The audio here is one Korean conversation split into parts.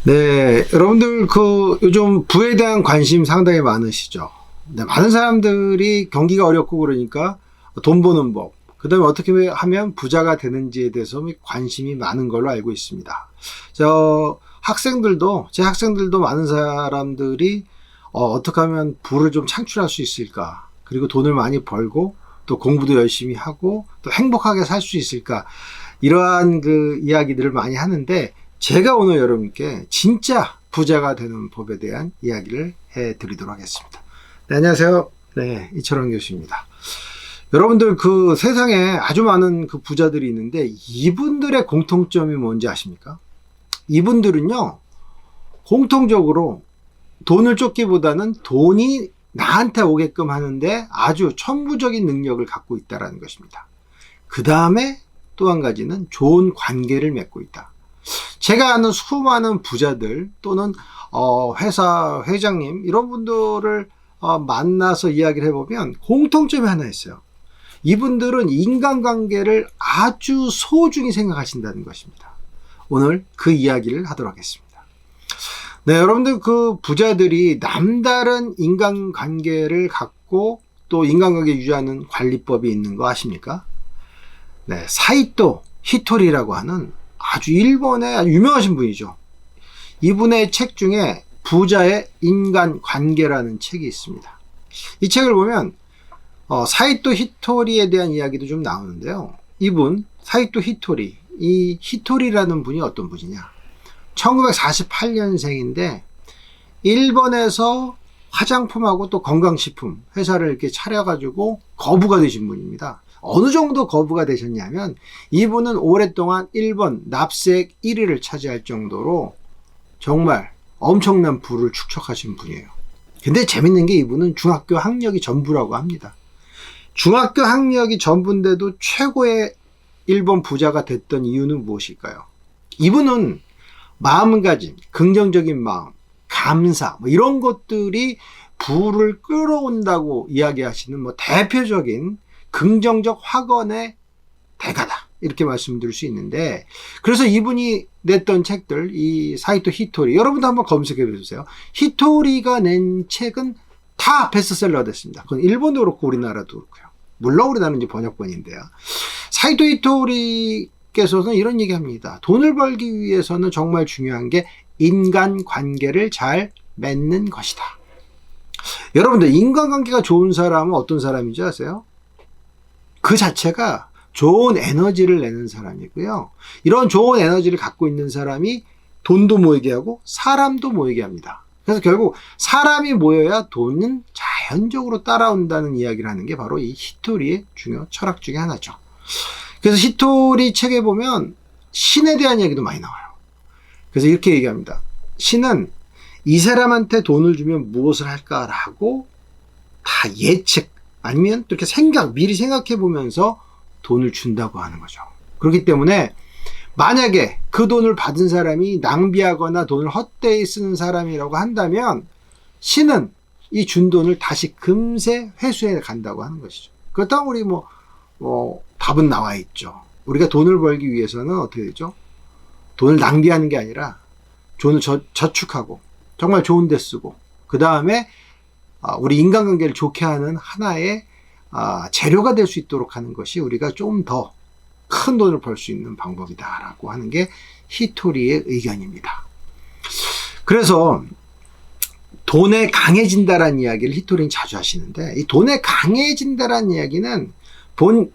네, 여러분들 요즘 부에 대한 관심 상당히 많으시죠. 네, 많은 사람들이 경기가 어렵고 그러니까 돈 버는 법, 그다음에 어떻게 하면 부자가 되는지에 대해서 관심이 많은 걸로 알고 있습니다. 제 학생들도 많은 사람들이 어떻게 하면 부를 좀 창출할 수 있을까? 그리고 돈을 많이 벌고 또 공부도 열심히 하고 또 행복하게 살 수 있을까? 이러한 이야기들을 많이 하는데, 제가 오늘 여러분께 진짜 부자가 되는 법에 대한 이야기를 해드리도록 하겠습니다. 네, 안녕하세요. 네, 이철원 교수입니다. 여러분들 세상에 아주 많은 부자들이 있는데 이분들의 공통점이 뭔지 아십니까? 이분들은요, 공통적으로 돈을 쫓기보다는 돈이 나한테 오게끔 하는데 아주 천부적인 능력을 갖고 있다는 것입니다. 그 다음에 또 한 가지는 좋은 관계를 맺고 있다. 제가 아는 수많은 부자들 또는 회사 회장님 이런 분들을 만나서 이야기를 해보면 공통점이 하나 있어요. 이분들은 인간관계를 아주 소중히 생각하신다는 것입니다. 오늘 그 이야기를 하도록 하겠습니다. 네, 여러분들 부자들이 남다른 인간관계를 갖고 또 인간관계 유지하는 관리법이 있는 거 아십니까? 네, 사이토 히토리라고 하는 아주 일본의 아주 유명하신 분이죠. 이분의 책 중에 부자의 인간관계라는 책이 있습니다. 이 책을 보면 사이토 히토리에 대한 이야기도 좀 나오는데요. 이분 사이토 히토리, 이 히토리라는 분이 어떤 분이냐, 1948년생인데 일본에서 화장품하고 또 건강식품 회사를 이렇게 차려가지고 거부가 되신 분입니다. 어느 정도 거부가 되셨냐면 이분은 오랫동안 일본 납세액 1위를 차지할 정도로 정말 엄청난 부를 축적하신 분이에요. 근데 재밌는 게 이분은 중학교 학력이 전부라고 합니다. 중학교 학력이 전부인데도 최고의 일본 부자가 됐던 이유는 무엇일까요? 이분은 마음가짐, 긍정적인 마음, 감사 이런 것들이 부를 끌어온다고 이야기하시는 대표적인 긍정적 확언의 대가다, 이렇게 말씀드릴 수 있는데, 그래서 이분이 냈던 책들, 이 사이토 히토리, 여러분도 한번 검색해 보세요. 히토리가 낸 책은 다 베스트셀러가 됐습니다. 그건 일본도 그렇고 우리나라도 그렇고요. 물론 우리나라는 이제 번역본인데요. 사이토 히토리께서는 이런 얘기합니다. 돈을 벌기 위해서는 정말 중요한 게 인간관계를 잘 맺는 것이다. 여러분들, 인간관계가 좋은 사람은 어떤 사람인지 아세요? 그 자체가 좋은 에너지를 내는 사람이고요. 이런 좋은 에너지를 갖고 있는 사람이 돈도 모이게 하고 사람도 모이게 합니다. 그래서 결국 사람이 모여야 돈은 자연적으로 따라온다는 이야기를 하는 게 바로 이 히토리의 중요 철학 중에 하나죠. 그래서 히토리 책에 보면 신에 대한 이야기도 많이 나와요. 그래서 이렇게 얘기합니다. 신은 이 사람한테 돈을 주면 무엇을 할까라고 다 예측, 아니면 이렇게 미리 생각해 보면서 돈을 준다고 하는 거죠. 그렇기 때문에 만약에 그 돈을 받은 사람이 낭비하거나 돈을 헛되이 쓰는 사람이라고 한다면 신은 이 준 돈을 다시 금세 회수해 간다고 하는 것이죠. 그렇다면 우리 답은 나와 있죠. 우리가 돈을 벌기 위해서는 어떻게 되죠? 돈을 낭비하는 게 아니라 돈을 저축하고 정말 좋은 데 쓰고, 그 다음에 우리 인간관계를 좋게 하는 하나의 재료가 될 수 있도록 하는 것이 우리가 좀 더 큰 돈을 벌 수 있는 방법이다라고 하는 게 히토리의 의견입니다. 그래서 돈에 강해진다라는 이야기를 히토리는 자주 하시는데, 이 돈에 강해진다라는 이야기는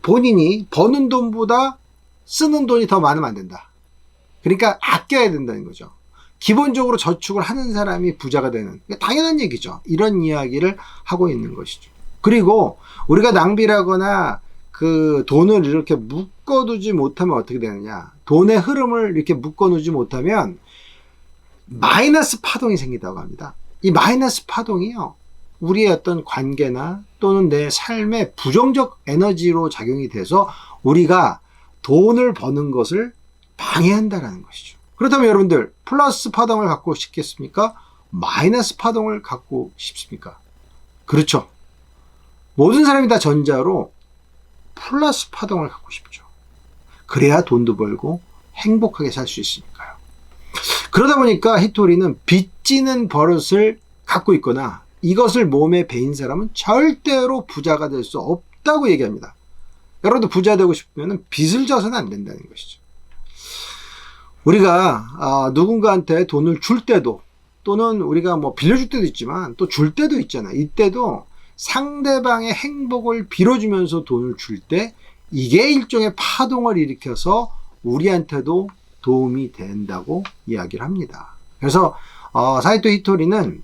본인이 버는 돈보다 쓰는 돈이 더 많으면 안 된다. 그러니까 아껴야 된다는 거죠. 기본적으로 저축을 하는 사람이 부자가 되는, 당연한 얘기죠. 이런 이야기를 하고 있는 것이죠. 그리고 우리가 낭비라거나 돈을 이렇게 묶어두지 못하면 어떻게 되느냐, 돈의 흐름을 이렇게 묶어놓지 못하면 마이너스 파동이 생긴다고 합니다. 이 마이너스 파동이요, 우리의 어떤 관계나 또는 내 삶에 부정적 에너지로 작용이 돼서 우리가 돈을 버는 것을 방해한다라는 것이죠. 그렇다면 여러분들, 플러스 파동을 갖고 싶겠습니까? 마이너스 파동을 갖고 싶습니까? 그렇죠. 모든 사람이 다 전자로 플러스 파동을 갖고 싶죠. 그래야 돈도 벌고 행복하게 살 수 있으니까요. 그러다 보니까 히토리는 빚지는 버릇을 갖고 있거나 이것을 몸에 배인 사람은 절대로 부자가 될 수 없다고 얘기합니다. 여러분도 부자 되고 싶으면 빚을 져서는 안 된다는 것이죠. 우리가 누군가한테 돈을 줄 때도, 또는 우리가 뭐 빌려줄 때도 있지만 또 줄 때도 있잖아요. 이때도 상대방의 행복을 빌어주면서 돈을 줄 때 이게 일종의 파동을 일으켜서 우리한테도 도움이 된다고 이야기를 합니다. 그래서 사이토 히토리는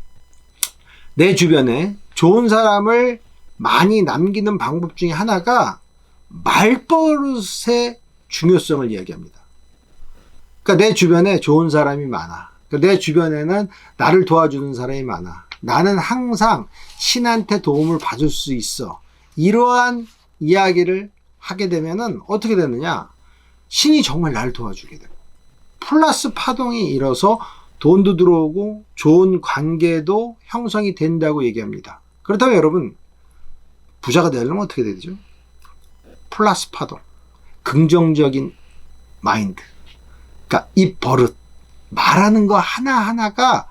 내 주변에 좋은 사람을 많이 남기는 방법 중에 하나가 말버릇의 중요성을 이야기합니다. 그러니까 내 주변에 좋은 사람이 많아. 그러니까 내 주변에는 나를 도와주는 사람이 많아. 나는 항상 신한테 도움을 받을 수 있어. 이러한 이야기를 하게 되면은 어떻게 되느냐? 신이 정말 나를 도와주게 되고, 플러스 파동이 일어서 돈도 들어오고 좋은 관계도 형성이 된다고 얘기합니다. 그렇다면 여러분, 부자가 되려면 어떻게 되죠? 플러스 파동, 긍정적인 마인드, 그러니까 이 버릇, 말하는 거 하나하나가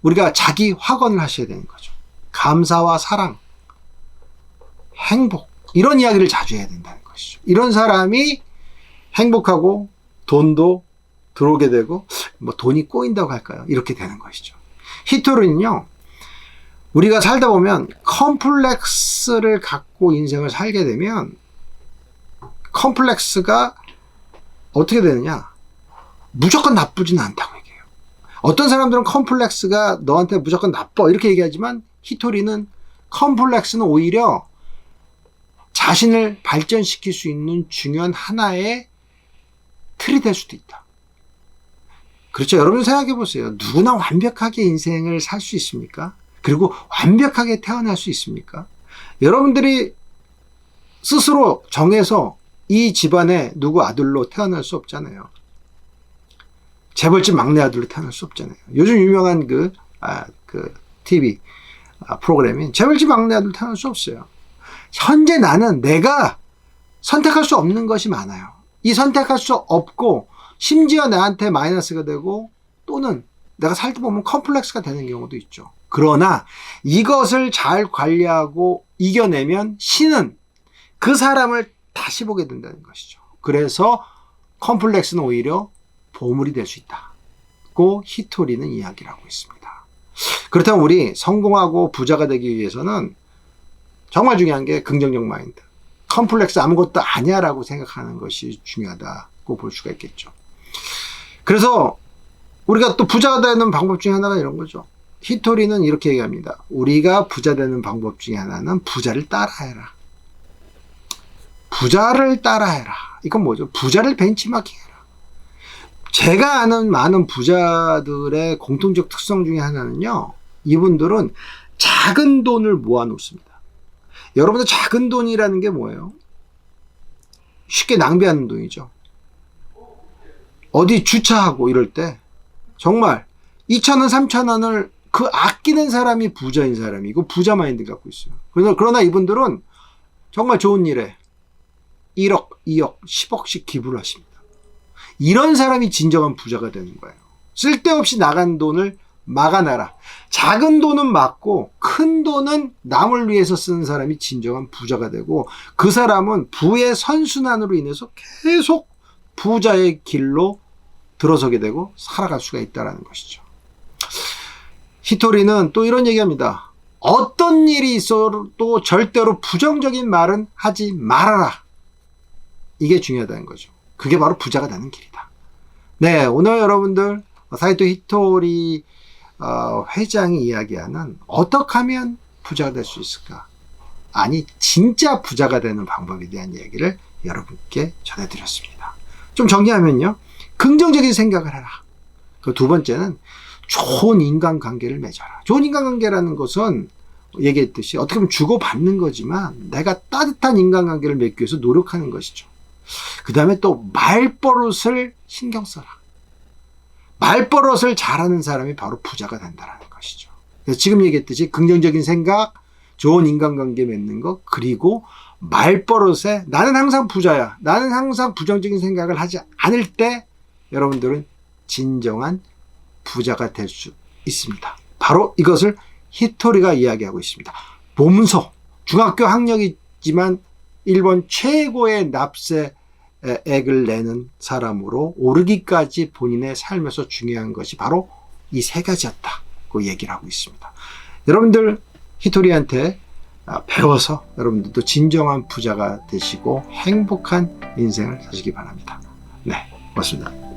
우리가 자기 확언을 하셔야 되는 거죠. 감사와 사랑, 행복, 이런 이야기를 자주 해야 된다는 것이죠. 이런 사람이 행복하고 돈도 들어오게 되고, 뭐 돈이 꼬인다고 할까요? 이렇게 되는 것이죠. 히토리는요, 우리가 살다 보면 컴플렉스를 갖고 인생을 살게 되면 컴플렉스가 어떻게 되느냐? 무조건 나쁘지는 않다고 얘기해요. 어떤 사람들은 컴플렉스가 너한테 무조건 나빠 이렇게 얘기하지만, 히토리는 컴플렉스는 오히려 자신을 발전시킬 수 있는 중요한 하나의 틀이 될 수도 있다. 그렇죠. 여러분 생각해 보세요. 누구나 완벽하게 인생을 살 수 있습니까? 그리고 완벽하게 태어날 수 있습니까? 여러분들이 스스로 정해서 이 집안에 누구 아들로 태어날 수 없잖아요. 재벌집 막내 아들로 태어날 수 없잖아요. 요즘 유명한 그 TV 프로그램인 재벌집 막내 아들로 태어날 수 없어요. 현재 나는 내가 선택할 수 없는 것이 많아요. 이 선택할 수 없고 심지어 나한테 마이너스가 되고, 또는 내가 살다 보면 컴플렉스가 되는 경우도 있죠. 그러나 이것을 잘 관리하고 이겨내면 신은 그 사람을 다시 보게 된다는 것이죠. 그래서 컴플렉스는 오히려 보물이 될 수 있다고 히토리는 이야기를 하고 있습니다. 그렇다면 우리 성공하고 부자가 되기 위해서는 정말 중요한 게 긍정적 마인드, 컴플렉스 아무것도 아니야 라고 생각하는 것이 중요하다고 볼 수가 있겠죠. 그래서 우리가 또 부자가 되는 방법 중에 하나가 이런 거죠. 히토리는 이렇게 얘기합니다. 우리가 부자 되는 방법 중에 하나는 부자를 따라해라. 부자를 따라해라. 이건 뭐죠? 부자를 벤치마킹해라. 제가 아는 많은 부자들의 공통적 특성 중에 하나는요, 이분들은 작은 돈을 모아 놓습니다. 여러분들 작은 돈이라는 게 뭐예요? 쉽게 낭비하는 돈이죠. 어디 주차하고 이럴 때 정말 2,000원, 3,000원을 그 아끼는 사람이 부자인 사람이고 부자 마인드 갖고 있어요. 그러나 이분들은 정말 좋은 일에 1억, 2억, 10억씩 기부를 하십니다. 이런 사람이 진정한 부자가 되는 거예요. 쓸데없이 나간 돈을 막아놔라. 작은 돈은 막고 큰 돈은 남을 위해서 쓰는 사람이 진정한 부자가 되고, 그 사람은 부의 선순환으로 인해서 계속 부자의 길로 들어서게 되고 살아갈 수가 있다는 것이죠. 히토리는 또 이런 얘기합니다. 어떤 일이 있어도 절대로 부정적인 말은 하지 말아라. 이게 중요하다는 거죠. 그게 바로 부자가 되는 길이다. 네, 오늘 여러분들 사이토 히토리 회장이 이야기하는 어떻게 하면 부자가 될 수 있을까? 아니, 진짜 부자가 되는 방법에 대한 얘기를 여러분께 전해드렸습니다. 좀 정리하면요, 긍정적인 생각을 해라. 그 두 번째는 좋은 인간관계를 맺어라. 좋은 인간관계라는 것은 얘기했듯이 어떻게 보면 주고받는 거지만 내가 따뜻한 인간관계를 맺기 위해서 노력하는 것이죠. 그 다음에 또 말버릇을 신경 써라. 말버릇을 잘하는 사람이 바로 부자가 된다는 것이죠. 그래서 지금 얘기했듯이 긍정적인 생각, 좋은 인간관계 맺는 것, 그리고 말버릇에 나는 항상 부자야, 나는 항상 부정적인 생각을 하지 않을 때 여러분들은 진정한 부자가 될 수 있습니다. 바로 이것을 히토리가 이야기하고 있습니다. 몸소 중학교 학력이지만 일본 최고의 납세액을 내는 사람으로 오르기까지 본인의 삶에서 중요한 것이 바로 이 세 가지였다고 얘기를 하고 있습니다. 여러분들 히토리한테 배워서 여러분들도 진정한 부자가 되시고 행복한 인생을 사시기 바랍니다. 네, 고맙습니다.